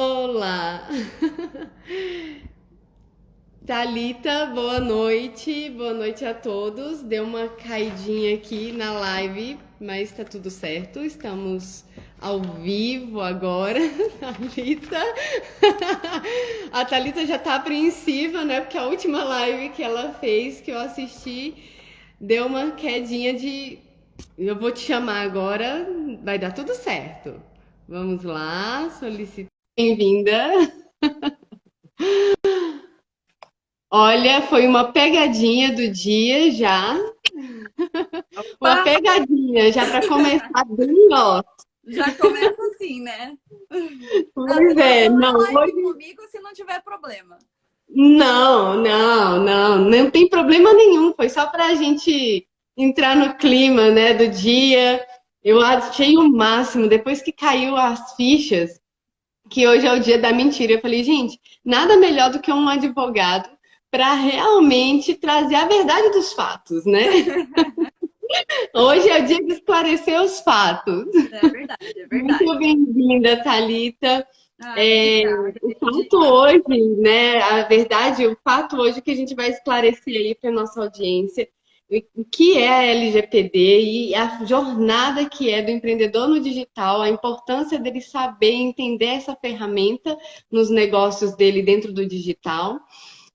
Olá! Thalita, boa noite a todos. Deu uma caidinha aqui na live, mas tá tudo certo. Estamos ao vivo agora, Thalita. A Thalita já tá apreensiva, né? Porque a última live que ela fez, que eu assisti, deu uma quedinha de. Eu vou te chamar agora, vai dar tudo certo. Vamos lá, solicita. Bem-vinda. Olha, foi uma pegadinha do dia já. Uma Opa, pegadinha já para começar bem, ó. já começa assim, né? Ah, você Pois não, é, não é não, live hoje comigo se não tiver problema. não tem problema nenhum. Foi só para a gente entrar no clima, né, do dia. Eu achei o máximo depois que caiu as fichas, que hoje é o dia da mentira. Eu falei, gente, nada melhor do que um advogado para realmente trazer a verdade dos fatos, né? Hoje é o dia de esclarecer os fatos. É verdade, é Muito verdade. bem-vinda, Thalita. Ai, É, obrigada. o fato Diga. hoje, né? A verdade, o fato hoje que a gente vai esclarecer aí para nossa audiência, o que é a LGPD e a jornada que é do empreendedor no digital, a importância dele saber entender essa ferramenta nos negócios dele dentro do digital.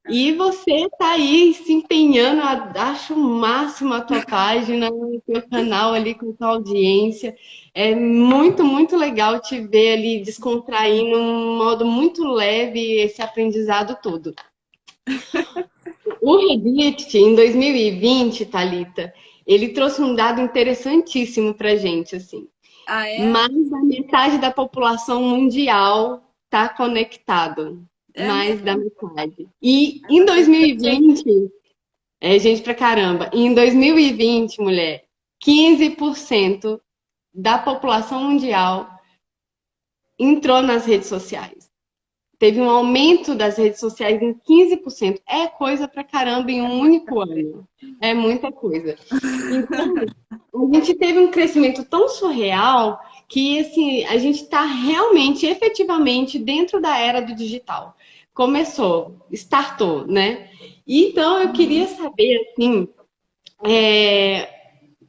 E você está aí se empenhando, acho o máximo a tua página, o teu canal ali com a tua audiência. É muito, muito legal te ver ali descontraindo, um modo muito leve esse aprendizado todo. O Reddit, em 2020, Thalita, ele trouxe um dado interessantíssimo para a gente, assim. Ah, é? Mais da metade da população mundial está conectado. É Mais da mesmo? metade. E É em bastante gente. 2020, é gente pra caramba. E em 2020, mulher, 15% da população mundial entrou nas redes sociais. Teve um aumento das redes sociais em 15%. É coisa pra caramba em É um muita único coisa. ano. É muita coisa. Então, a gente teve um crescimento tão surreal que assim, a gente está realmente, efetivamente, dentro da era do digital. Começou, startou, né? Então, eu queria Uhum. saber, assim,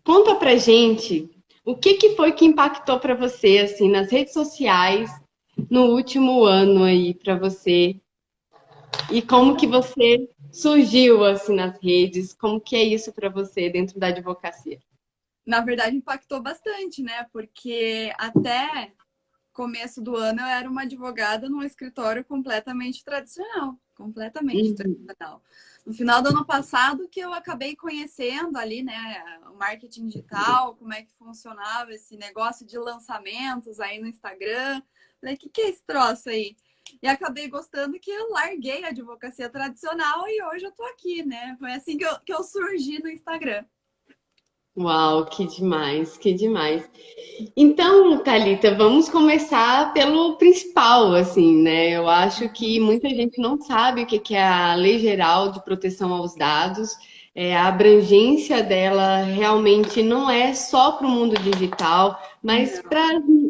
conta pra gente o que que foi que impactou para você, assim, nas redes sociais no último ano aí para você e como que você surgiu assim nas redes, como que é isso para você dentro da advocacia? Na verdade, impactou bastante, né? Porque até começo do ano eu era uma advogada num escritório completamente tradicional, completamente Uhum. tradicional. No final do ano passado que eu acabei conhecendo ali, né, o marketing digital, como é que funcionava esse negócio de lançamentos aí no Instagram. Falei, o que é esse troço aí? E acabei gostando que eu larguei a advocacia tradicional e hoje eu tô aqui, né? Foi assim que eu surgi no Instagram. Uau, que demais, que demais. Então, Thalita, vamos começar pelo principal, assim, né? Eu acho que muita gente não sabe o que que é a Lei Geral de Proteção aos Dados. A abrangência dela realmente não é só para o mundo digital, mas Não,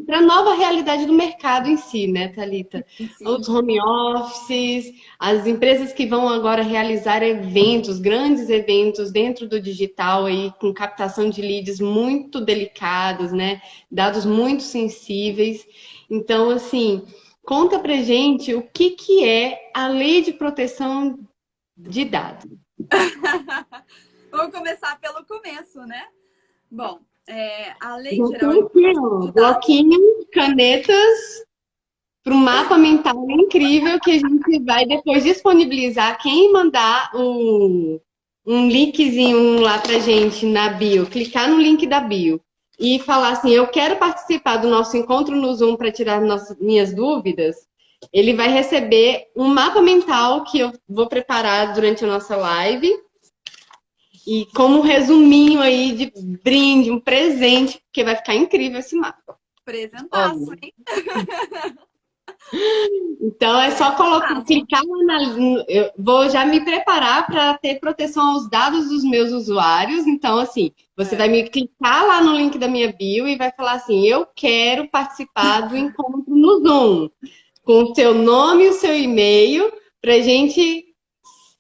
para a nova realidade do mercado em si, né, Thalita? sim. Os home offices, as empresas que vão agora realizar eventos, grandes eventos dentro do digital aí, com captação de leads muito delicados, né? Dados muito sensíveis. Então, assim, conta pra gente o que que é a Lei de Proteção de Dados. Vamos começar pelo começo, né? Bom, a Lei Já tô Geral de aqui, Proteção ó, de Dados. bloquinho, canetas, para um mapa mental incrível que a gente vai depois disponibilizar. Quem mandar um linkzinho lá pra gente na bio, clicar no link da bio e falar assim, eu quero participar do nosso encontro no Zoom para tirar minhas dúvidas, ele vai receber um mapa mental que eu vou preparar durante a nossa live e como um resuminho aí de brinde, um presente, porque vai ficar incrível esse mapa. Presentaço, Olha. hein? Então é só colocar, Presentaço. clicar lá eu vou já me preparar para ter proteção aos dados dos meus usuários. Então, assim, você vai É. me clicar lá no link da minha bio e vai falar assim: eu quero participar do encontro no Zoom. com o seu nome e o seu e-mail para a gente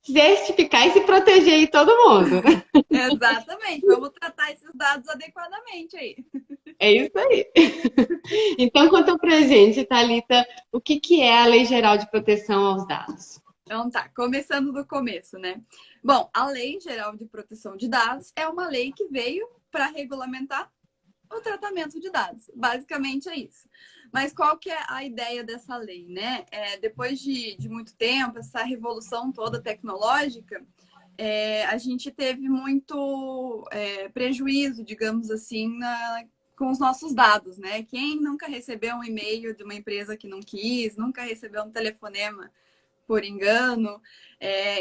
certificar e se proteger aí todo mundo. Exatamente, vamos tratar esses dados adequadamente aí. É isso aí. Então, conta pra gente, Thalita, o que que é a Lei Geral de Proteção aos Dados? Então tá, começando do começo, né? Bom, a Lei Geral de Proteção de Dados é uma lei que veio para regulamentar o tratamento de dados. Basicamente é isso. Mas qual que é a ideia dessa lei, né? Depois de muito tempo, essa revolução toda tecnológica, a gente teve muito prejuízo, digamos assim, com os nossos dados, né? Quem nunca recebeu um e-mail de uma empresa que não quis, nunca recebeu um telefonema por engano.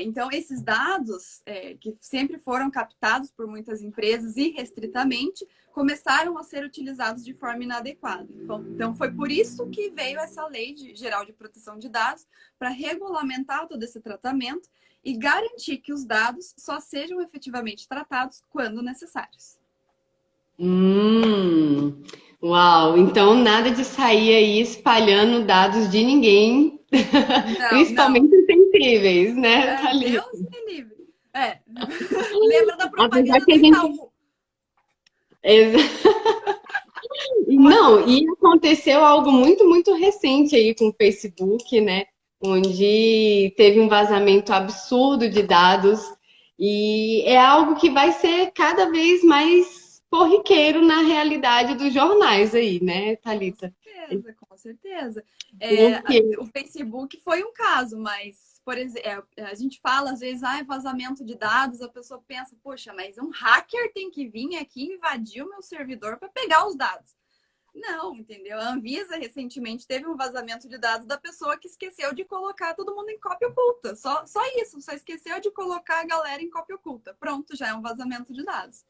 Então, esses dados, que sempre foram captados por muitas empresas irrestritamente, começaram a ser utilizados de forma inadequada. Então, foi por isso que veio essa Lei Geral de Proteção de Dados, para regulamentar todo esse tratamento e garantir que os dados só sejam efetivamente tratados quando necessários. Uau! Então, nada de sair aí espalhando dados de ninguém, Não, não. principalmente os sensíveis, né, Thalita? Deus me livre. Lembra da Apesar propaganda que do a gente... Itaú? Não, e aconteceu algo muito, muito recente aí com o Facebook, né? Onde teve um vazamento absurdo de dados e é algo que vai ser cada vez mais corriqueiro na realidade dos jornais aí, né, Com Thalita? certeza, com certeza. Porque O Facebook foi um caso, mas, por exemplo, a gente fala às vezes, vazamento de dados, a pessoa pensa, poxa, mas um hacker tem que vir aqui e invadir o meu servidor para pegar os dados. Não, entendeu? A Anvisa recentemente teve um vazamento de dados da pessoa que esqueceu de colocar todo mundo em cópia oculta. Só isso, só esqueceu de colocar a galera em cópia oculta. Pronto, já é um vazamento de dados.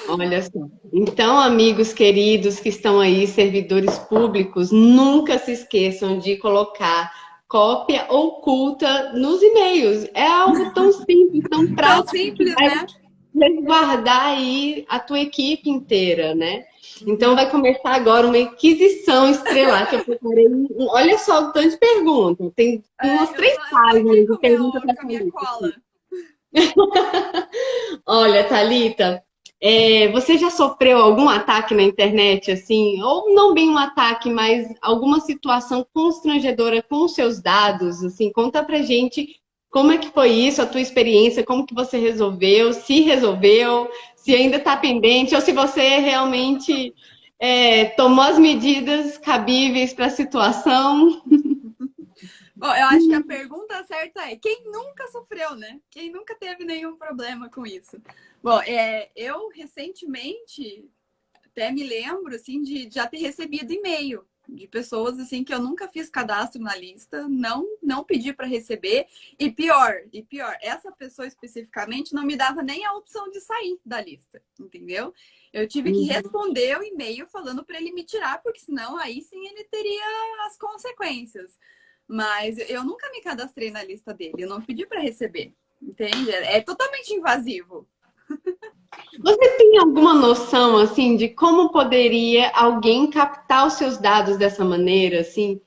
olha só. Então, amigos queridos que estão aí, servidores públicos, nunca se esqueçam de colocar cópia oculta nos e-mails. É algo tão simples, tão Tão prático que simples, vai né? resguardar aí a tua equipe inteira, né? Então vai começar agora uma inquisição estrelar que eu preparei. Olha só o tanto de perguntas. Tem umas Eu três tô aqui páginas de perguntas para com a minha cola. Olha, Thalita, você já sofreu algum ataque na internet, assim? Ou não bem um ataque, mas alguma situação constrangedora com os seus dados, assim? Conta pra gente como é que foi isso, a tua experiência, como que você resolveu, se ainda tá pendente, ou se você realmente tomou as medidas cabíveis para a situação. Bom, eu acho que a pergunta certa é quem nunca sofreu, né? Quem nunca teve nenhum problema com isso? Bom, eu recentemente até me lembro assim de já ter recebido e-mail de pessoas assim que eu nunca fiz cadastro na lista, não pedi para receber e pior, essa pessoa especificamente não me dava nem a opção de sair da lista, entendeu? Eu tive que responder o e-mail falando para ele me tirar, porque senão aí sim ele teria as consequências. Mas eu nunca me cadastrei na lista dele, eu não pedi para receber, entende? É totalmente invasivo. Você tem alguma noção, assim, de como poderia alguém captar os seus dados dessa maneira, assim?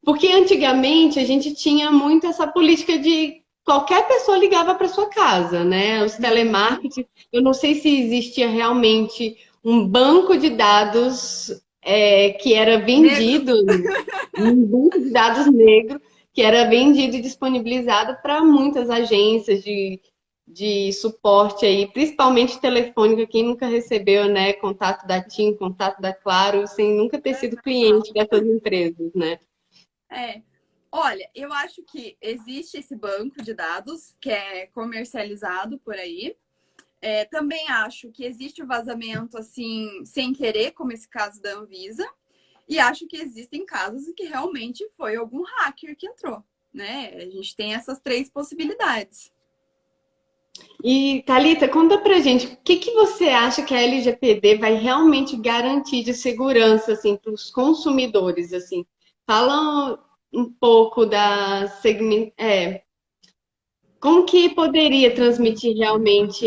Porque antigamente a gente tinha muito essa política de qualquer pessoa ligava para sua casa, né? Os telemarketing, eu não sei se existia realmente um banco de dados que era Negro. vendido, um banco de dados negro que era vendido e disponibilizado para muitas agências de suporte aí, principalmente telefônica, quem nunca recebeu, né, contato da TIM, contato da Claro, sem nunca ter sido cliente dessas empresas, né? Olha, eu acho que existe esse banco de dados que é comercializado por aí. Também acho que existe o vazamento assim, sem querer, como esse caso da Anvisa. E acho que existem casos em que realmente foi algum hacker que entrou, né? A gente tem essas três possibilidades. E, Thalita, conta pra gente, o que que você acha que a LGPD vai realmente garantir de segurança, assim, para os consumidores, assim? Fala um pouco da segment... como que poderia transmitir realmente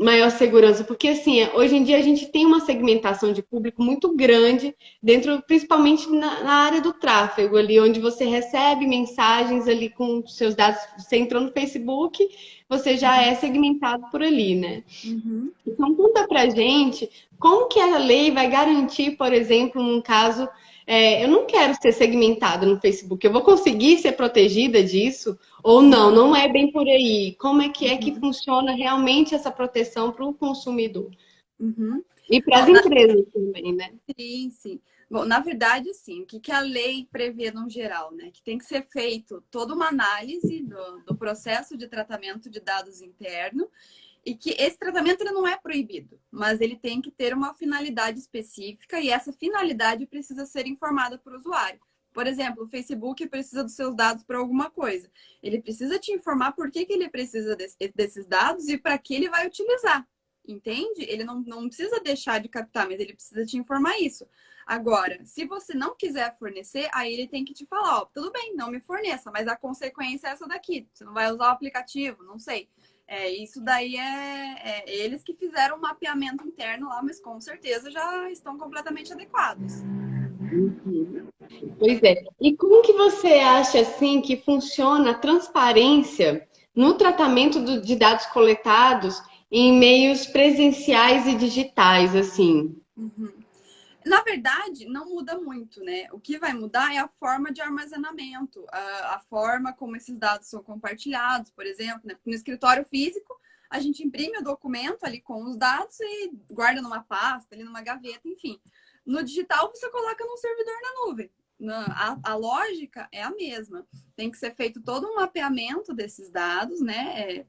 maior segurança, porque assim, hoje em dia a gente tem uma segmentação de público muito grande dentro, principalmente na área do tráfego, ali onde você recebe mensagens ali com seus dados, você entrou no Facebook, você já é segmentado por ali, né? Uhum. Então, conta pra gente como que a lei vai garantir, por exemplo, num caso, eu não quero ser segmentada no Facebook, eu vou conseguir ser protegida disso? Ou não, não é bem por aí? Como é que Uhum. funciona realmente essa proteção para o consumidor? Uhum. E para Bom, as empresas também, né? sim, sim. Bom, na verdade, sim, o que a lei prevê no geral, né? Que tem que ser feito toda uma análise do processo de tratamento de dados interno e que esse tratamento ele não é proibido, mas ele tem que ter uma finalidade específica e essa finalidade precisa ser informada para o usuário. Por exemplo, o Facebook precisa dos seus dados para alguma coisa. Ele precisa te informar por que ele precisa desses dados e para que ele vai utilizar. Entende? Ele não precisa deixar de captar, mas ele precisa te informar isso. Agora, se você não quiser fornecer, aí ele tem que te falar, ó, tudo bem, não me forneça, mas a consequência é essa daqui. Você não vai usar o aplicativo, não sei. Isso daí é eles que fizeram um mapeamento interno lá, mas com certeza já estão completamente adequados. Pois é. E como que você acha assim que funciona a transparência no tratamento de dados coletados em meios presenciais e digitais, assim? Uhum. Na verdade, não muda muito, né? O que vai mudar é a forma de armazenamento, a forma como esses dados são compartilhados, por exemplo, né? No escritório físico, a gente imprime o documento ali com os dados e guarda numa pasta, ali numa gaveta, enfim. No digital, você coloca num servidor na nuvem. A lógica é a mesma. Tem que ser feito todo um mapeamento desses dados, né?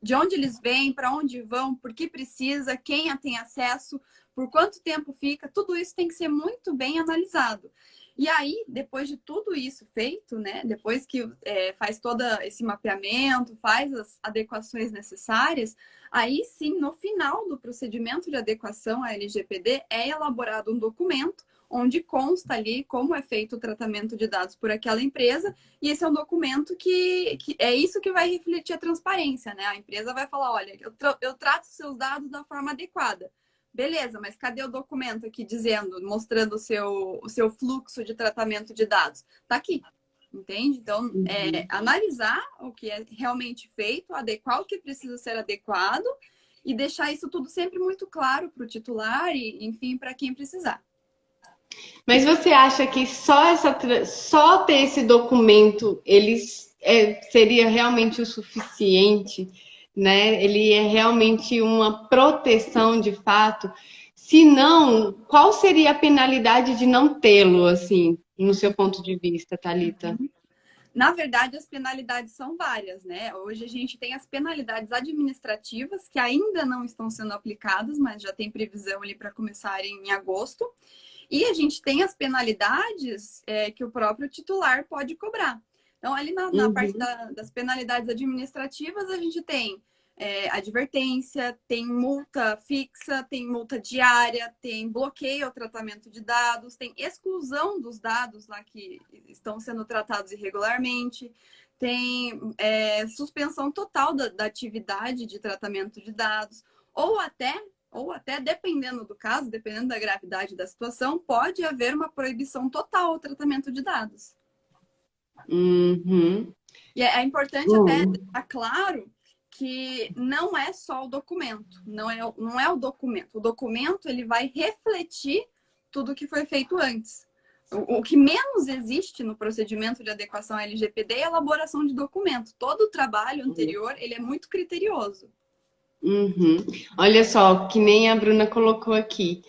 De onde eles vêm, para onde vão, por que precisa, quem tem acesso, por quanto tempo fica, tudo isso tem que ser muito bem analisado. E aí, depois de tudo isso feito, né, depois que faz todo esse mapeamento, faz as adequações necessárias, aí sim, no final do procedimento de adequação à LGPD, é elaborado um documento onde consta ali como é feito o tratamento de dados por aquela empresa, e esse é um documento que é isso que vai refletir a transparência, né? A empresa vai falar, olha, eu trato seus dados da forma adequada. Beleza, mas cadê o documento aqui dizendo, mostrando o seu fluxo de tratamento de dados? Tá aqui, entende? Então, analisar o que é realmente feito, adequar o que precisa ser adequado e deixar isso tudo sempre muito claro para o titular e, enfim, para quem precisar. Mas você acha que só ter esse documento seria realmente o suficiente, né? Ele é realmente uma proteção de fato? Se não, qual seria a penalidade de não tê-lo, assim, no seu ponto de vista, Thalita? Na verdade, as penalidades são várias, né? Hoje a gente tem as penalidades administrativas que ainda não estão sendo aplicadas, mas já tem previsão ali para começar em agosto. E a gente tem as penalidades que o próprio titular pode cobrar. Então, ali na parte Uhum. das penalidades administrativas, a gente tem advertência, tem multa fixa, tem multa diária, tem bloqueio ao tratamento de dados, tem exclusão dos dados lá que estão sendo tratados irregularmente, tem suspensão total da atividade de tratamento de dados, ou até, dependendo do caso, dependendo da gravidade da situação, pode haver uma proibição total ao tratamento de dados. Uhum. E é importante até deixar claro que não é só o documento, não é o documento. O documento ele vai refletir tudo que foi feito antes. O que menos existe no procedimento de adequação à LGPD é a elaboração de documento. Todo o trabalho anterior ele é muito criterioso. Uhum. Olha só, que nem a Bruna colocou aqui.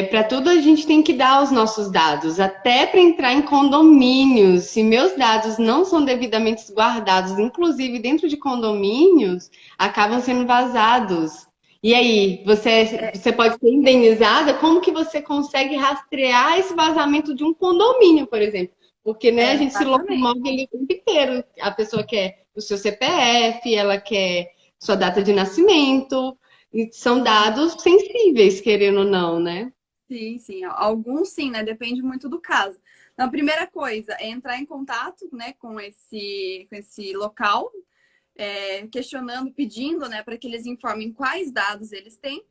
Para tudo a gente tem que dar os nossos dados, até para entrar em condomínios. Se meus dados não são devidamente guardados, inclusive dentro de condomínios, acabam sendo vazados. E aí, você pode ser indenizada? Como que você consegue rastrear esse vazamento de um condomínio, por exemplo? Porque, né, a gente se Exatamente. locomove ali o tempo inteiro. A pessoa quer o seu CPF, ela quer sua data de nascimento, e são dados sensíveis, querendo ou não, né? Sim, sim. Alguns sim, né? Depende muito do caso. Então, a primeira coisa é entrar em contato, né, com esse local questionando, pedindo, né, para que eles informem quais dados eles têm.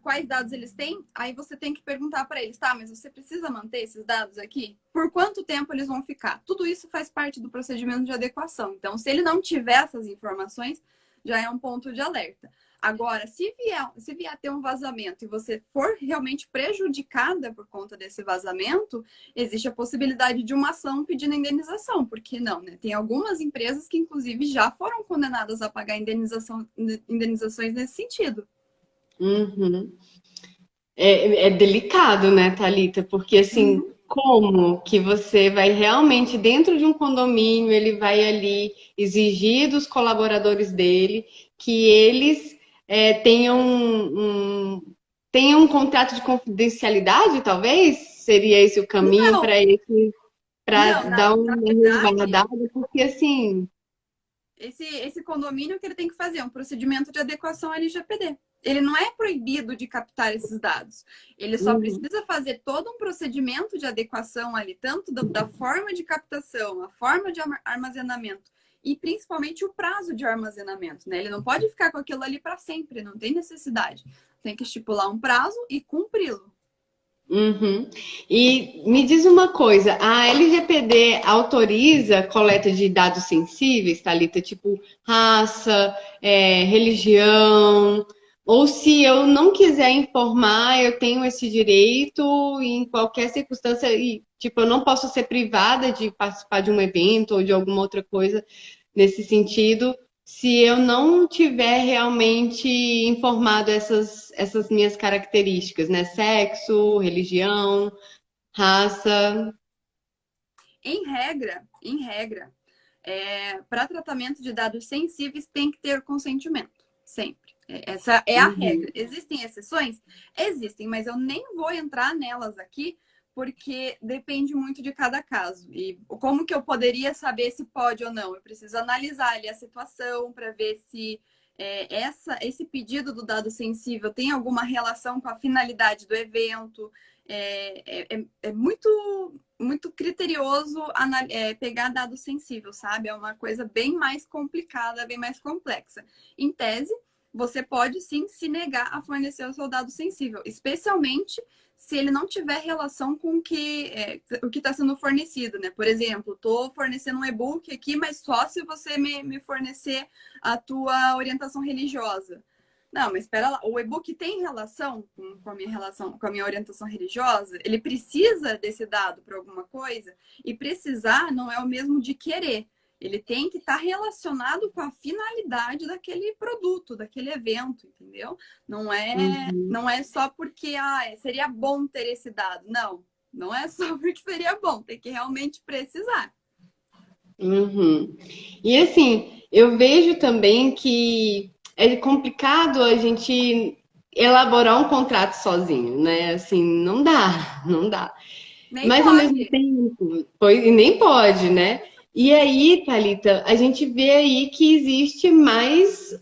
Quais dados eles têm, aí você tem que perguntar para eles, tá, mas você precisa manter esses dados aqui? Por quanto tempo eles vão ficar? Tudo isso faz parte do procedimento de adequação. Então, se ele não tiver essas informações, já é um ponto de alerta. Agora, se vier a ter um vazamento e você for realmente prejudicada por conta desse vazamento, existe a possibilidade de uma ação pedindo indenização. Por que não, né? Tem algumas empresas que, inclusive, já foram condenadas a pagar indenizações nesse sentido. Uhum. É delicado, né, Thalita? Porque assim, como que você vai realmente, dentro de um condomínio, ele vai ali exigir dos colaboradores dele que eles tenham um contrato de confidencialidade, talvez? Seria esse o caminho Não, para não, dar na uma verdade, resguardada? Porque assim. esse condomínio que ele tem que fazer um procedimento de adequação à LGPD. Ele não é proibido de captar esses dados. Ele só Uhum, precisa fazer todo um procedimento de adequação ali, tanto da forma de captação, a forma de armazenamento e principalmente o prazo de armazenamento, né? Ele não pode ficar com aquilo ali para sempre, não tem necessidade. Tem que estipular um prazo e cumpri-lo. uhum. E me diz uma coisa, a LGPD autoriza coleta de dados sensíveis, Thalita, tipo raça, religião, ou se eu não quiser informar, eu tenho esse direito em qualquer circunstância e, tipo, eu não posso ser privada de participar de um evento ou de alguma outra coisa nesse sentido, se eu não tiver realmente informado essas minhas características, né? Sexo, religião, raça. Em regra, para tratamento de dados sensíveis tem que ter consentimento, sempre. Essa é a Uhum, regra. Existem exceções? Existem, mas eu nem vou entrar nelas aqui, porque depende muito de cada caso. E como que eu poderia saber se pode ou não? Eu preciso analisar ali a situação para ver se esse pedido do dado sensível tem alguma relação com a finalidade do evento. É muito criterioso pegar dado sensível, sabe? É uma coisa bem mais complicada, bem mais complexa. Em tese, você pode sim se negar a fornecer o seu dado sensível, especialmente se ele não tiver relação com o que está sendo fornecido, né? Por exemplo, estou fornecendo um e-book aqui, mas só se você me fornecer a tua orientação religiosa. Não, mas espera lá, o e-book tem relação com a minha orientação religiosa? Ele precisa desse dado para alguma coisa? E precisar não é o mesmo de querer. Ele tem que estar relacionado com a finalidade daquele produto, daquele evento, entendeu? uhum, Não é só porque seria bom ter esse dado. Não, não é só porque seria bom, tem que realmente precisar. uhum. E assim, eu vejo também que é complicado a gente elaborar um contrato sozinho, né? Assim, não dá, não dá. Nem Mas ao mesmo pode. tempo, pois, e nem pode, né? E aí, Thalita, a gente vê aí que existe mais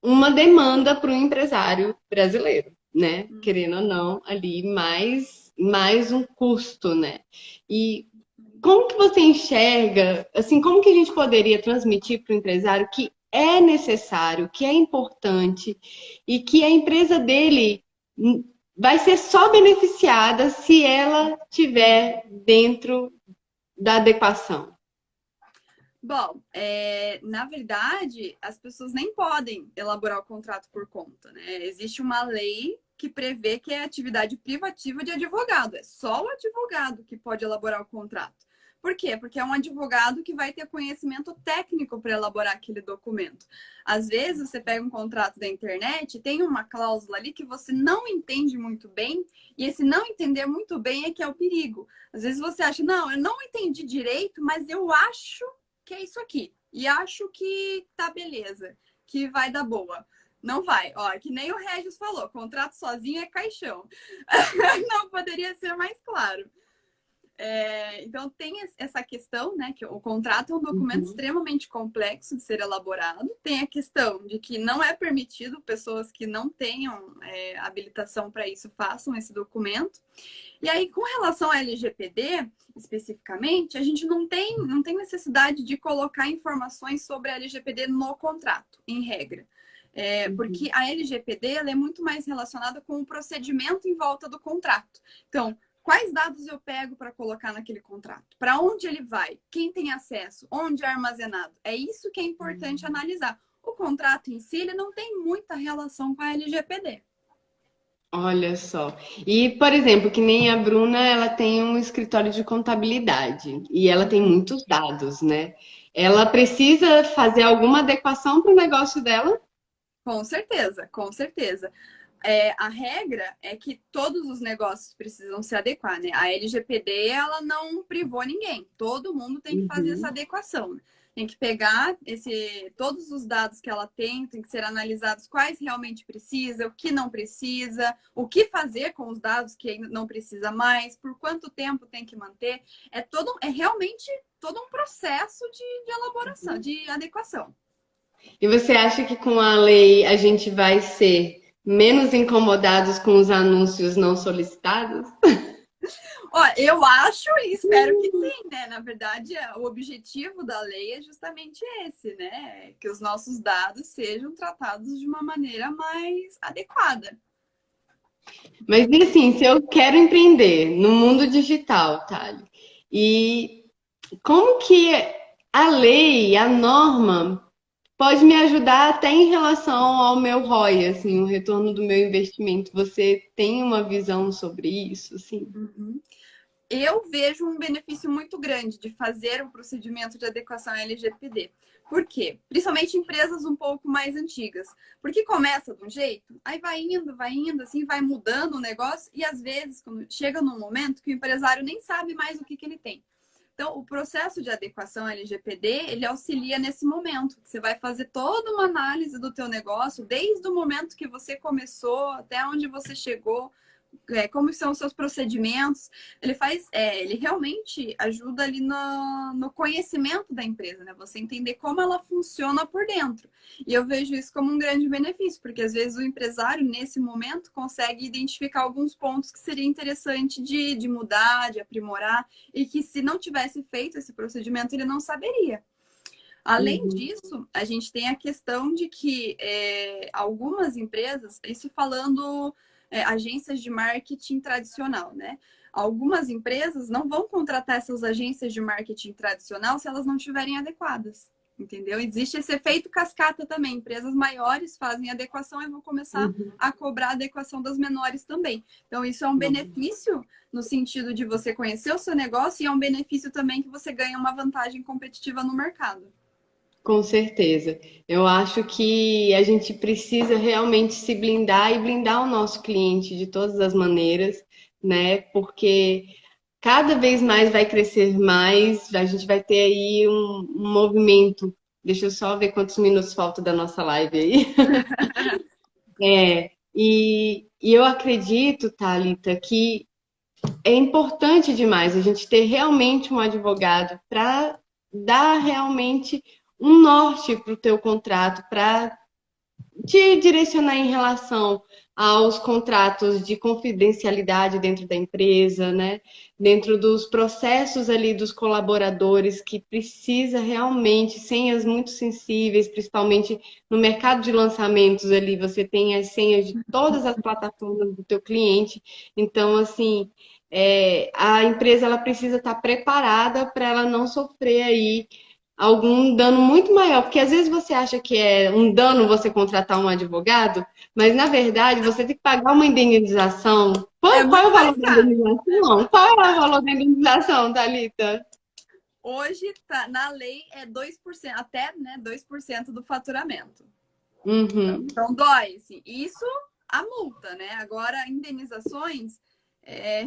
uma demanda para o empresário brasileiro, né? Querendo ou não, ali mais um custo, né? E como que você enxerga, assim, como que a gente poderia transmitir para o empresário que é necessário, que é importante e que a empresa dele vai ser só beneficiada se ela tiver dentro da adequação? Bom, na verdade, as pessoas nem podem elaborar o contrato por conta, né? Existe uma lei que prevê que é atividade privativa de advogado. É só o advogado que pode elaborar o contrato. Por quê? Porque é um advogado que vai ter conhecimento técnico para elaborar aquele documento. Às vezes, você pega um contrato da internet, tem uma cláusula ali que você não entende muito bem, e esse não entender muito bem é que é o perigo. Às vezes você acha, não, eu não entendi direito, mas eu acho que é isso aqui. E acho que tá beleza, que vai dar boa. Não vai. Ó, que nem o Regis falou, contrato sozinho é caixão. Não poderia ser mais claro. Então, tem essa questão, né, que o contrato é um documento Uhum. extremamente complexo de ser elaborado. Tem a questão de que não é permitido pessoas que não tenham habilitação para isso façam esse documento. E aí, com relação à LGPD, especificamente, a gente não tem necessidade de colocar informações sobre a LGPD no contrato, em regra. Porque a LGPD ela é muito mais relacionada com o procedimento em volta do contrato. Então, quais dados eu pego para colocar naquele contrato? Para onde ele vai? Quem tem acesso? Onde é armazenado? É isso que é importante analisar. O contrato em si ele não tem muita relação com a LGPD. Olha só. E, por exemplo, que nem a Bruna, ela tem um escritório de contabilidade e ela tem muitos dados, né? Ela precisa fazer alguma adequação para o negócio dela? Com certeza, com certeza. A regra é que todos os negócios precisam se adequar, né? A LGPD, ela não privou ninguém. Todo mundo tem que fazer essa Uhum. adequação, né? Tem que pegar todos os dados que ela tem que ser analisados quais realmente precisa, o que não precisa, o que fazer com os dados que não precisa mais, por quanto tempo tem que manter. É realmente todo um processo de elaboração, de adequação. E você acha que com a lei a gente vai ser menos incomodados com os anúncios não solicitados? Ó, eu acho e espero que sim, né? Na verdade, o objetivo da lei é justamente esse, né? Que os nossos dados sejam tratados de uma maneira mais adequada. Mas e assim, se eu quero empreender no mundo digital, Thali, e como que a lei, a norma, pode me ajudar até em relação ao meu ROI, assim, o retorno do meu investimento? Você tem uma visão sobre isso, assim? Uhum. Eu vejo um benefício muito grande de fazer o procedimento de adequação à LGPD. Por quê? Principalmente empresas um pouco mais antigas. Porque começa de um jeito, aí vai indo, assim, vai mudando o negócio, e às vezes quando chega num momento que o empresário nem sabe mais o que ele tem. Então, o processo de adequação à LGPD, ele auxilia nesse momento. Você vai fazer toda uma análise do teu negócio, desde o momento que você começou até onde você chegou, como são os seus procedimentos. Ele realmente ajuda ali no conhecimento da empresa, né? Você entender como ela funciona por dentro. E eu vejo isso como um grande benefício, porque às vezes o empresário, nesse momento, consegue identificar alguns pontos que seria interessante de mudar, de aprimorar, e que se não tivesse feito esse procedimento, ele não saberia. Além Uhum. disso, a gente tem a questão de que algumas empresas, isso falando agências de marketing tradicional, né? Algumas empresas não vão contratar essas agências de marketing tradicional se elas não estiverem adequadas, entendeu? Existe esse efeito cascata também. Empresas maiores fazem adequação e vão começar Uhum. a cobrar a adequação das menores também. Então, isso é um benefício no sentido de você conhecer o seu negócio e é um benefício também que você ganha uma vantagem competitiva no mercado. Com certeza. Eu acho que a gente precisa realmente se blindar e blindar o nosso cliente de todas as maneiras, né? Porque cada vez mais vai crescer mais, a gente vai ter aí um movimento. Deixa eu só ver quantos minutos falta da nossa live aí. E eu acredito, Thalita, que é importante demais a gente ter realmente um advogado para dar realmente um norte para o teu contrato, para te direcionar em relação aos contratos de confidencialidade dentro da empresa, né? Dentro dos processos ali dos colaboradores que precisa realmente senhas muito sensíveis, principalmente no mercado de lançamentos ali, você tem as senhas de todas as plataformas do teu cliente. Então, assim, a empresa ela precisa estar preparada para ela não sofrer aí algum dano muito maior, porque às vezes você acha que é um dano você contratar um advogado, mas na verdade você tem que pagar uma indenização. É Qual é muito o valor mais da caro. É indenização? muito Qual mais é o caro. valor da indenização, Thalita? Hoje, na lei, é 2% até, né, 2% do faturamento. Uhum. Então, dói, assim. Isso, a multa, né? Agora, indenizações,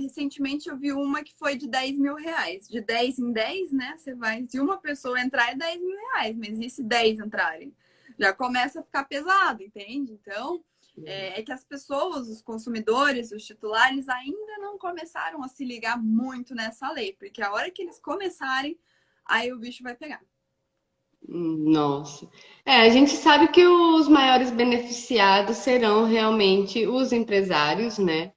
recentemente eu vi uma que foi de 10 mil reais. De 10 em 10, né? Você vai, se uma pessoa entrar, é 10 mil reais. Mas e se 10 entrarem? Já começa a ficar pesado, entende? Então, é que as pessoas, os consumidores, os titulares ainda não começaram a se ligar muito nessa lei, porque a hora que eles começarem, aí o bicho vai pegar. Nossa. A gente sabe que os maiores beneficiados serão realmente os empresários, né? Sim.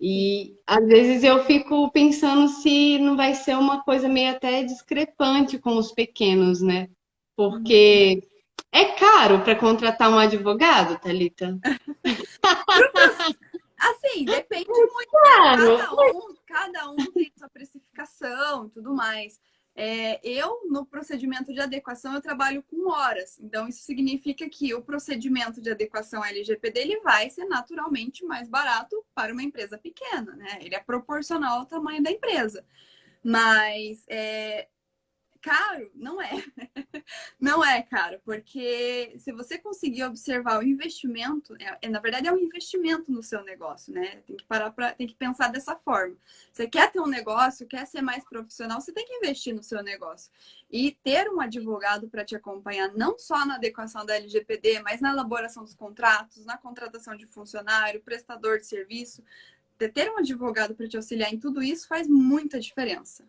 E às vezes eu fico pensando se não vai ser uma coisa meio até discrepante com os pequenos, né? Uhum. Porque é caro para contratar um advogado, Thalita? Assim, depende muito, né? Claro. Cada um tem sua precificação e tudo mais. Eu, no procedimento de adequação, eu trabalho com horas. Então, isso significa que o procedimento de adequação LGPD ele vai ser naturalmente mais barato para uma empresa pequena, né? Ele é proporcional ao tamanho da empresa. Mas caro, não é. Não é, cara, porque se você conseguir observar o investimento, na verdade é um investimento no seu negócio, né? Tem que tem que pensar dessa forma. Você quer ter um negócio, quer ser mais profissional, você tem que investir no seu negócio. E ter um advogado para te acompanhar, não só na adequação da LGPD, mas na elaboração dos contratos, na contratação de funcionário, prestador de serviço, ter um advogado para te auxiliar em tudo isso faz muita diferença.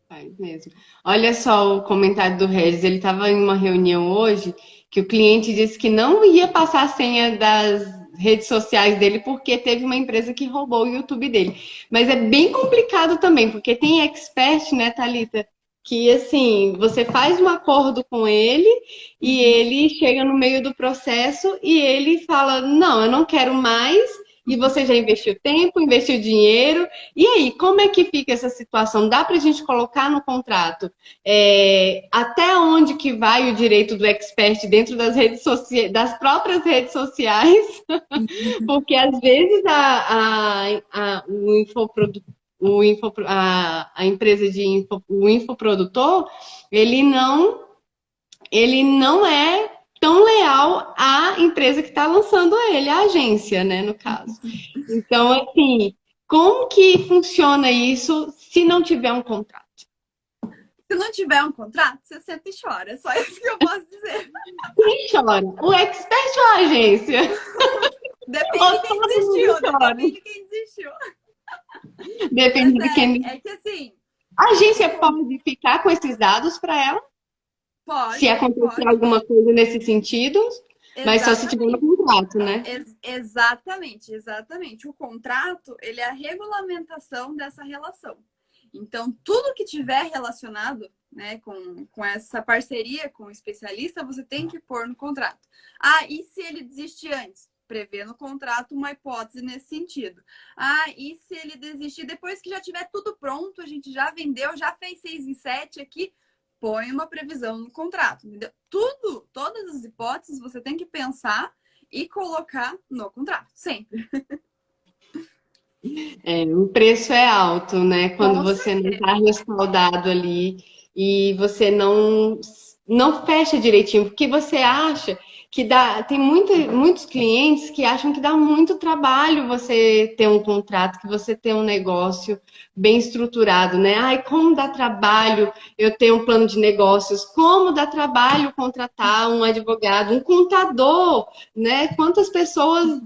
Faz mesmo. Olha só o comentário do Regis. Ele estava em uma reunião hoje que o cliente disse que não ia passar a senha das redes sociais dele porque teve uma empresa que roubou o YouTube dele. Mas é bem complicado também, porque tem expert, né, Thalita? Que assim, você faz um acordo com ele e Uhum. ele chega no meio do processo e ele fala: Não, eu não quero mais. E você já investiu tempo, investiu dinheiro. E aí, como é que fica essa situação? Dá para a gente colocar no contrato até onde que vai o direito do expert dentro das redes sociais, das próprias redes sociais? Porque às vezes o infoprodutor, a empresa o infoprodutor, ele não é tão leal à empresa que está lançando ele, a agência, né, no caso. Então, assim, como que funciona isso se não tiver um contrato? Se não tiver um contrato, você senta e chora. É só isso que eu posso dizer. Quem chora? O expert ou a agência? Depende Ou de quem todo mundo desistiu, né? chora? Depende de quem desistiu. Mas Depende de quem. é que assim, A agência o pode ficar com esses dados para ela, se pode, acontecer pode. alguma coisa nesse sentido, mas só se tiver no Exatamente. contrato, né? Exatamente, exatamente. O contrato, ele é a regulamentação dessa relação. Então, tudo que tiver relacionado, né, com essa parceria com o especialista, você tem que pôr no contrato. Ah, e se ele desistir antes? Prevê no contrato uma hipótese nesse sentido. Ah, e se ele desistir depois que já tiver tudo pronto, a gente já vendeu, já fez 6 em 7 aqui, põe uma previsão no contrato, entendeu? Tudo, todas as hipóteses você tem que pensar e colocar no contrato, sempre. O preço é alto, né? Quando Com você não certeza. está respaldado ali e você não fecha direitinho, porque você acha que dá. Tem muitos clientes que acham que dá muito trabalho você ter um contrato, que você ter um negócio bem estruturado, né? Ai, como dá trabalho eu ter um plano de negócios, como dá trabalho contratar um advogado, um contador, né? Quantas pessoas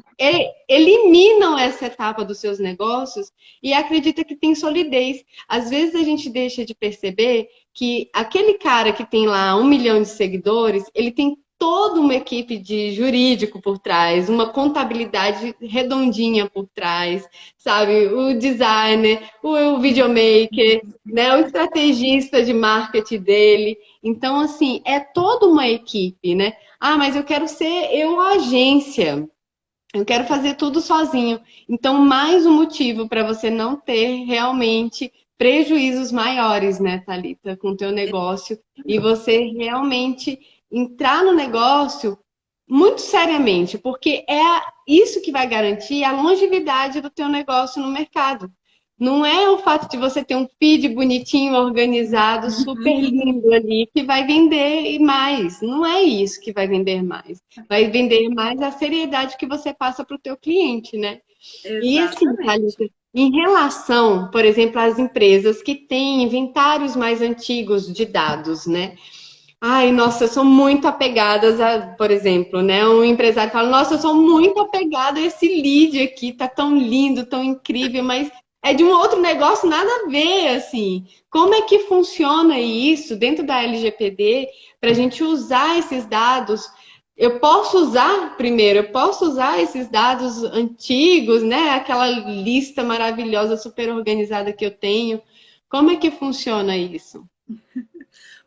eliminam essa etapa dos seus negócios e acredita que tem solidez. Às vezes a gente deixa de perceber que aquele cara que tem lá 1 milhão de seguidores, ele tem toda uma equipe de jurídico por trás, uma contabilidade redondinha por trás, sabe? O designer, o videomaker, né? O estrategista de marketing dele. Então, assim, é toda uma equipe, né? Ah, mas eu quero ser eu a agência. Eu quero fazer tudo sozinho. Então, mais um motivo para você não ter realmente prejuízos maiores, né, Thalita, com o teu negócio e você realmente entrar no negócio muito seriamente, porque é isso que vai garantir a longevidade do teu negócio no mercado. Não é o fato de você ter um feed bonitinho, organizado, super lindo ali, que vai vender mais. Não é isso que vai vender mais. Vai vender mais a seriedade que você passa para o teu cliente, né? E assim, Exatamente. Thalita, em relação, por exemplo, às empresas que têm inventários mais antigos de dados, né? Ai, nossa, eu sou muito apegada por exemplo, né? Um empresário fala, nossa, eu sou muito apegada a esse lead aqui, tá tão lindo, tão incrível, mas é de um outro negócio, nada a ver, assim. Como é que funciona isso dentro da LGPD para a gente usar esses dados? Eu posso usar, primeiro, eu posso usar esses dados antigos, né? Aquela lista maravilhosa, super organizada que eu tenho. Como é que funciona isso?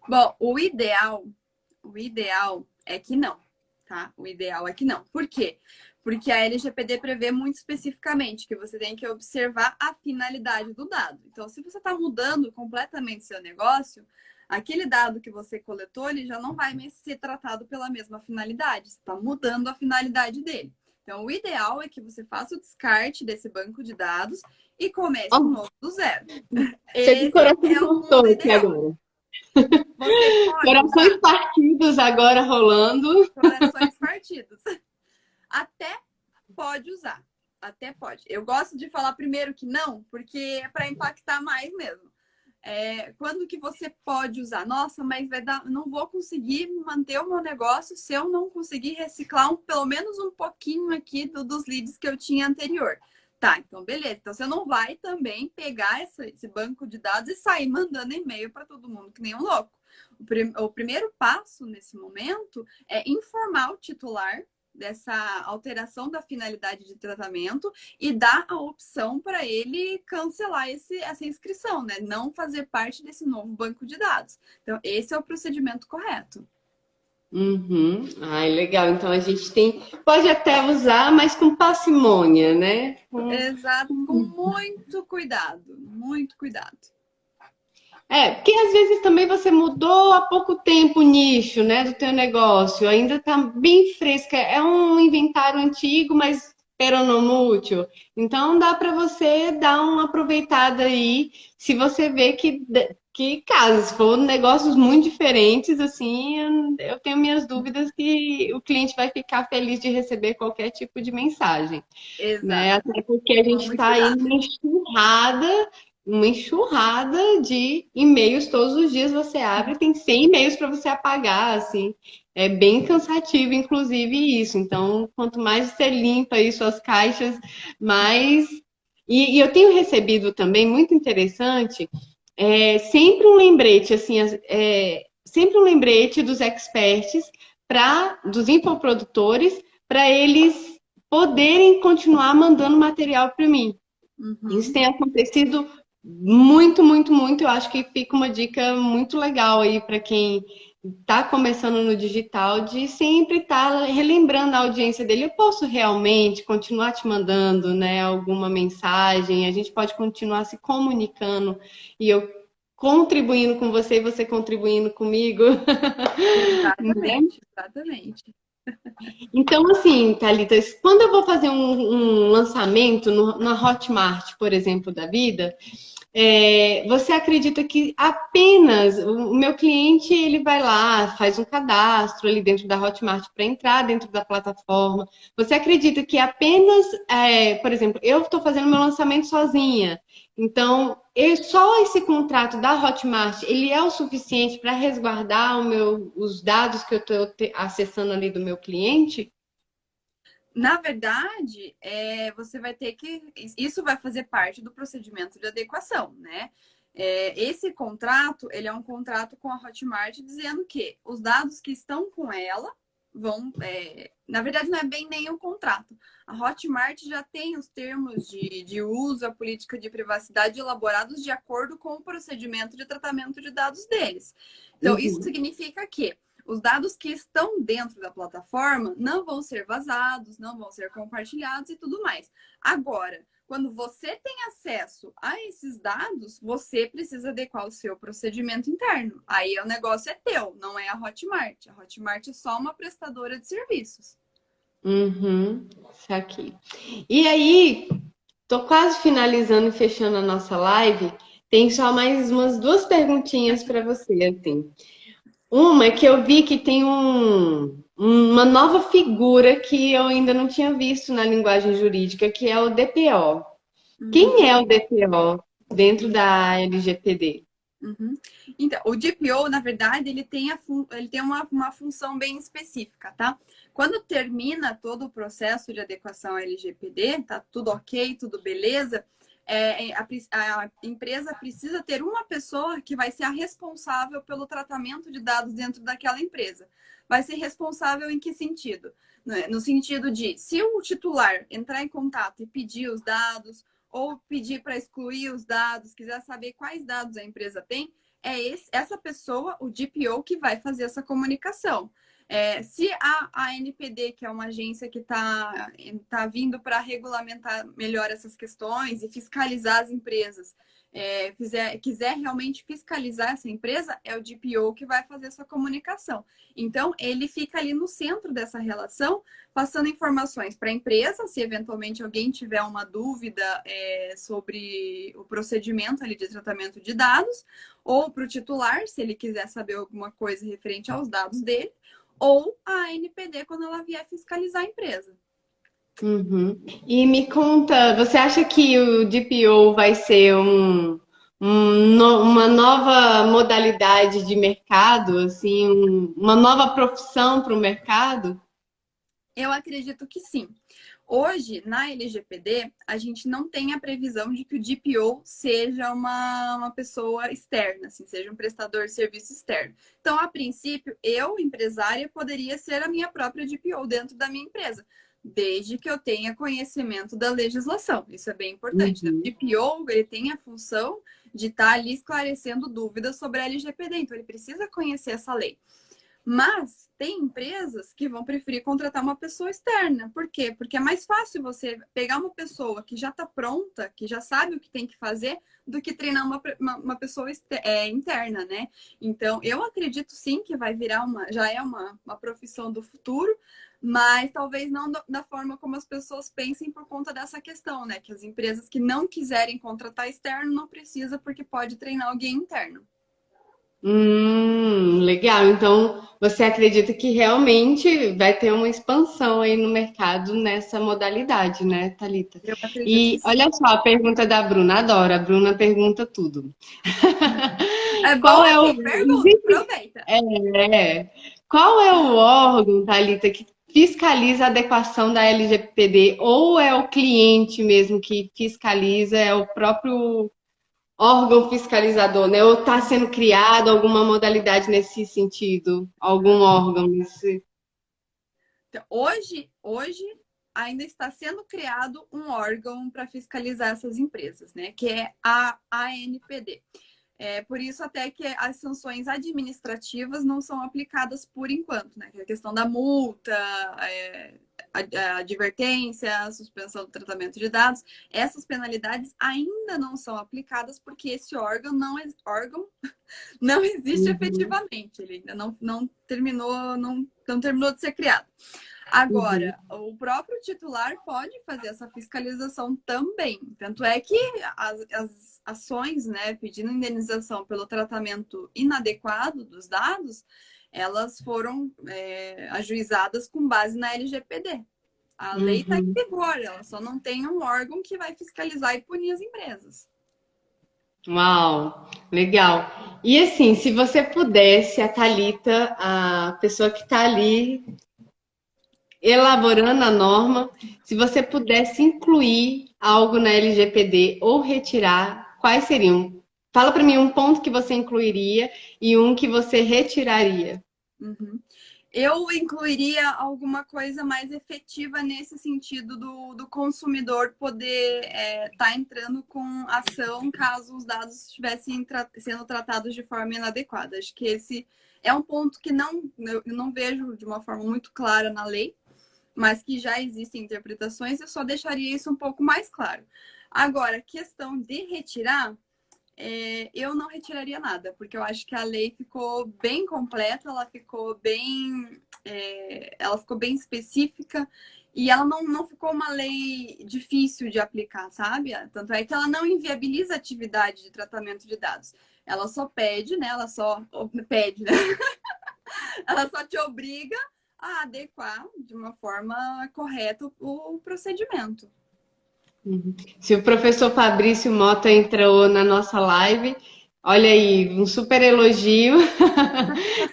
Bom, o ideal é que não, tá? O ideal é que não. Por quê? Porque a LGPD prevê muito especificamente que você tem que observar a finalidade do dado. Então, se você está mudando completamente seu negócio, aquele dado que você coletou, ele já não vai mais ser tratado pela mesma finalidade. Você está mudando a finalidade dele. Então, o ideal é que você faça o descarte desse banco de dados e comece um Oh, novo do zero. chega o Esse coração é o cortou mundo aqui ideal. agora. Você pode Corações usar partidos agora rolando. corações partidos. Até pode usar. Até pode. Eu gosto de falar primeiro que não, porque é para impactar mais mesmo. Quando que você pode usar? Nossa, mas vai dar, não vou conseguir manter o meu negócio se eu não conseguir reciclar pelo menos um pouquinho aqui dos leads que eu tinha anterior. Tá, então beleza. Então você não vai também pegar esse banco de dados e sair mandando e-mail para todo mundo que nem um louco. O primeiro passo nesse momento é informar o titular dessa alteração da finalidade de tratamento e dar a opção para ele cancelar essa inscrição, né? Não fazer parte desse novo banco de dados. Então, esse é o procedimento correto. Uhum. Ai, legal. Então a gente tem, pode até usar, mas com parcimônia, né? Exato, com muito cuidado, muito cuidado. Porque às vezes também você mudou há pouco tempo o nicho, né, do teu negócio, ainda está bem fresca, é um inventário antigo, mas peronomútil. Então dá para você dar uma aproveitada aí, se você vê que caso, se for negócios muito diferentes, assim, eu tenho minhas dúvidas que o cliente vai ficar feliz de receber qualquer tipo de mensagem, né? Exato. Até porque a gente Vamos está aí estudar. numa uma enxurrada de e-mails todos os dias você abre, tem 100 e-mails para você apagar, assim. É bem cansativo, inclusive, isso. Então, quanto mais você limpa aí suas caixas, mais. E eu tenho recebido também, muito interessante, sempre um lembrete, assim, sempre um lembrete dos experts, dos infoprodutores, para eles poderem continuar mandando material para mim. Isso Uhum. tem acontecido muito, muito, muito. Eu acho que fica uma dica muito legal aí para quem está começando no digital, de sempre estar relembrando a audiência dele. Eu posso realmente continuar te mandando, né, alguma mensagem, a gente pode continuar se comunicando e eu contribuindo com você e você contribuindo comigo. Exatamente, exatamente. Então, assim, Thalita, quando eu vou fazer um lançamento na Hotmart, por exemplo, da vida, você acredita que apenas o meu cliente ele vai lá, faz um cadastro ali dentro da Hotmart para entrar dentro da plataforma? Você acredita que apenas, por exemplo, eu estou fazendo meu lançamento sozinha, então só esse contrato da Hotmart ele é o suficiente para resguardar os dados que eu estou acessando ali do meu cliente? Na verdade, você vai ter que. Isso vai fazer parte do procedimento de adequação, né? Esse contrato, ele é um contrato com a Hotmart dizendo que os dados que estão com ela vão. Na verdade, não é bem nem um contrato. A Hotmart já tem os termos de uso, a política de privacidade elaborados de acordo com o procedimento de tratamento de dados deles. Então, isso Uhum. significa que os dados que estão dentro da plataforma não vão ser vazados, não vão ser compartilhados e tudo mais. Agora, quando você tem acesso a esses dados, você precisa adequar o seu procedimento interno. Aí o negócio é teu, não é a Hotmart. A Hotmart é só uma prestadora de serviços. Uhum, saquei. E aí, tô quase finalizando e fechando a nossa live. Tem só mais umas duas perguntinhas para você, assim. Uma é que eu vi que tem uma nova figura que eu ainda não tinha visto na linguagem jurídica, que é o DPO. Quem Uhum. é o DPO dentro da LGPD? Uhum. Então, o DPO, na verdade, ele tem uma função bem específica, tá? Quando termina todo o processo de adequação à LGPD, tá tudo ok, tudo beleza, a empresa precisa ter uma pessoa que vai ser a responsável pelo tratamento de dados dentro daquela empresa. Vai ser responsável em que sentido? No sentido de, se o titular entrar em contato e pedir os dados, ou pedir para excluir os dados, quiser saber quais dados a empresa tem, essa pessoa, o DPO, que vai fazer essa comunicação. Se a NPD, que é uma agência que tá vindo para regulamentar melhor essas questões e fiscalizar as empresas, quiser realmente fiscalizar essa empresa, é o DPO que vai fazer essa comunicação. Então, ele fica ali no centro dessa relação, passando informações para a empresa, se eventualmente alguém tiver uma dúvida sobre o procedimento ali de tratamento de dados, ou para o titular, se ele quiser saber alguma coisa referente aos dados dele, ou a NPD quando ela vier fiscalizar a empresa. Uhum. E me conta, você acha que o DPO vai ser uma nova modalidade de mercado, assim, uma nova profissão para o mercado? Eu acredito que sim. Hoje, na LGPD, a gente não tem a previsão de que o DPO seja uma pessoa externa, assim, seja um prestador de serviço externo. Então, a princípio, eu, empresária, poderia ser a minha própria DPO dentro da minha empresa, desde que eu tenha conhecimento da legislação. Isso é bem importante. Né? O DPO, ele tem a função de estar ali esclarecendo dúvidas sobre a LGPD, então ele precisa conhecer essa lei. Mas tem empresas que vão preferir contratar uma pessoa externa. Por quê? Porque é mais fácil você pegar uma pessoa que já está pronta, que já sabe o que tem que fazer, do que treinar uma pessoa interna, né? Então, eu acredito sim que vai virar já é uma profissão do futuro, mas talvez não da forma como as pessoas pensem por conta dessa questão, né? Que as empresas que não quiserem contratar externo não precisa porque pode treinar alguém interno. Legal. Então, você acredita que realmente vai ter uma expansão aí no mercado nessa modalidade, né, Thalita? Eu acredito que E sim. olha só a pergunta da Bruna, adoro. A Bruna pergunta tudo. É bom Qual é o assim, pergunta, aproveita. é, qual é o órgão, Thalita, que fiscaliza a adequação da LGPD? Ou é o cliente mesmo que fiscaliza, é o próprio órgão fiscalizador, né? Ou está sendo criado alguma modalidade nesse sentido? Algum órgão nesse. Então, hoje ainda está sendo criado um órgão para fiscalizar essas empresas, né? Que é a ANPD. Por isso até que as sanções administrativas não são aplicadas por enquanto, né? A questão da multa, a advertência, a suspensão do tratamento de dados, essas penalidades ainda não são aplicadas porque esse órgão não existe efetivamente, ele ainda não terminou de ser criado. Agora, o próprio titular pode fazer essa fiscalização também. Tanto é que as ações, né, pedindo indenização pelo tratamento inadequado dos dados, elas foram ajuizadas com base na LGPD. A lei está em vigor, ela só não tem um órgão que vai fiscalizar e punir as empresas. Uau, legal. E assim, se você pudesse, a Thalita, a pessoa que está ali elaborando a norma, se você pudesse incluir algo na LGPD ou retirar, quais seriam? Fala para mim um ponto que você incluiria e um que você retiraria. Eu incluiria alguma coisa mais efetiva nesse sentido do consumidor poder estar entrando com ação caso os dados estivessem sendo tratados de forma inadequada. Acho que esse é um ponto que eu não vejo de uma forma muito clara na lei, mas que já existem interpretações, eu só deixaria isso um pouco mais claro. Agora, questão de retirar, eu não retiraria nada, porque eu acho que a lei ficou bem completa, ela ficou bem específica e ela não ficou uma lei difícil de aplicar, sabe? Tanto é que ela não inviabiliza a atividade de tratamento de dados. Ela só pede, né? Ela só pede, né? Ela só te obriga a adequar de uma forma correta o procedimento. Se o professor Fabrício Mota entrou na nossa live, olha aí, um super elogio.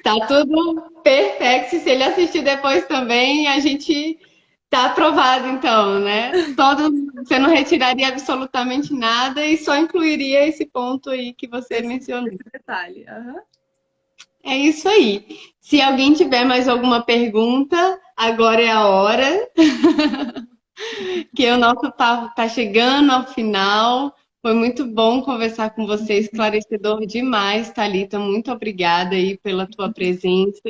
Tá tudo perfeito. Se ele assistir depois também, a gente Tá aprovado, então, né? Todos, você não retiraria absolutamente nada e só incluiria esse ponto aí que você mencionou. Esse detalhe. Aham. É isso aí. Se alguém tiver mais alguma pergunta, agora é a hora, que o nosso tá chegando ao final. Foi muito bom conversar com você, esclarecedor demais, Thalita. Muito obrigada aí pela tua presença,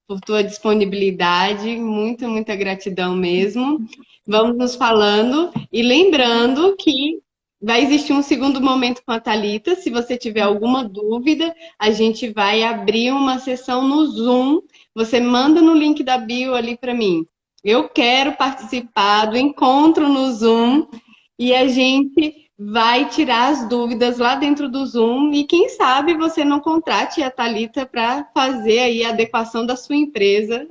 por tua disponibilidade. Muita gratidão mesmo. Vamos nos falando e lembrando que vai existir um segundo momento com a Thalita. Se você tiver alguma dúvida, a gente vai abrir uma sessão no Zoom. Você manda no link da bio ali para mim. Eu quero participar do encontro no Zoom e a gente vai tirar as dúvidas lá dentro do Zoom e quem sabe você não contrate a Thalita para fazer aí a adequação da sua empresa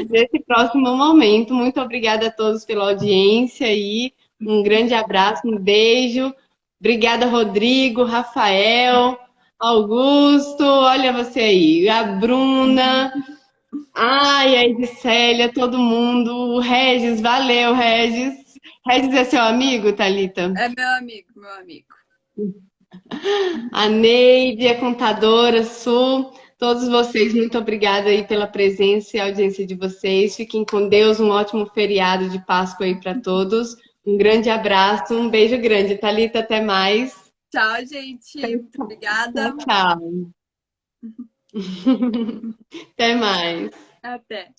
nesse próximo momento. Muito obrigada a todos pela audiência e um grande abraço, um beijo. Obrigada, Rodrigo, Rafael, Augusto, olha você aí, a Bruna. Ai, a Edicélia, todo mundo. O Regis, valeu, Regis. Regis é seu amigo, Thalita? É meu amigo, meu amigo. A Neide, a contadora, Su, todos vocês, muito obrigada aí pela presença e audiência de vocês. Fiquem com Deus, um ótimo feriado de Páscoa aí para todos. Um grande abraço, um beijo grande. Thalita, até mais. Tchau, gente. Muito Tchau, obrigada. tchau. Até mais. Até.